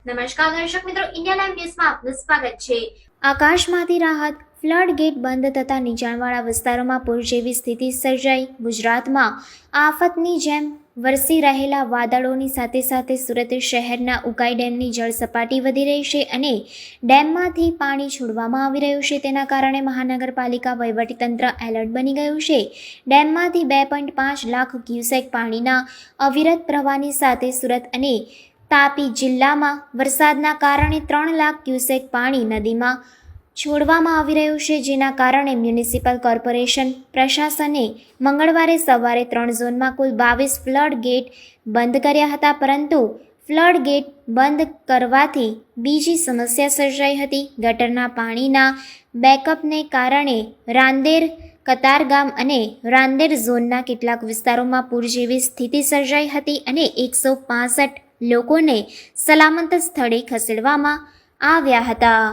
નમસ્કાર દર્શક મિત્રો, ઇન્ડિયા લાઈવ ન્યૂઝમાં આપનું સ્વાગત છે। આકાશમાંથી રાહત, ફ્લડ ગેટ બંધ થતાં નીચાણવાળા વિસ્તારોમાં પૂર જેવી સ્થિતિ સર્જાઈ। ગુજરાતમાં આફતની જેમ વરસી રહેલા વાદળોની સાથે સાથે સુરત શહેરના ઉકાઈ ડેમની જળ સપાટી વધી રહી છે અને ડેમમાંથી પાણી છોડવામાં આવી રહ્યું છે। તેના કારણે મહાનગરપાલિકા વહીવટીતંત્ર એલર્ટ બની ગયું છે। ડેમમાંથી 2.5 લાખ ક્યુસેક પાણીના અવિરત પ્રવાહની સાથે સુરત અને તાપી જિલ્લામાં વરસાદના કારણે 3 લાખ ક્યુસેક પાણી નદીમાં છોડવામાં આવી રહ્યું છે, જેના કારણે મ્યુનિસિપલ કોર્પોરેશન પ્રશાસને મંગળવારે સવારે 3 ઝોનમાં કુલ 22 ફ્લડ ગેટ બંધ કર્યા હતા, પરંતુ ફ્લડ ગેટ બંધ કરવાથી બીજી સમસ્યા સર્જાઈ હતી। ગટરના પાણીના બેકઅપને કારણે રાંદેર, કતારગામ અને રાંદેર ઝોનના કેટલાક વિસ્તારોમાં પૂર જેવી સ્થિતિ સર્જાઈ હતી અને 165 લોકોને સલામત સ્થળે ખસેડવામાં આવ્યા હતા।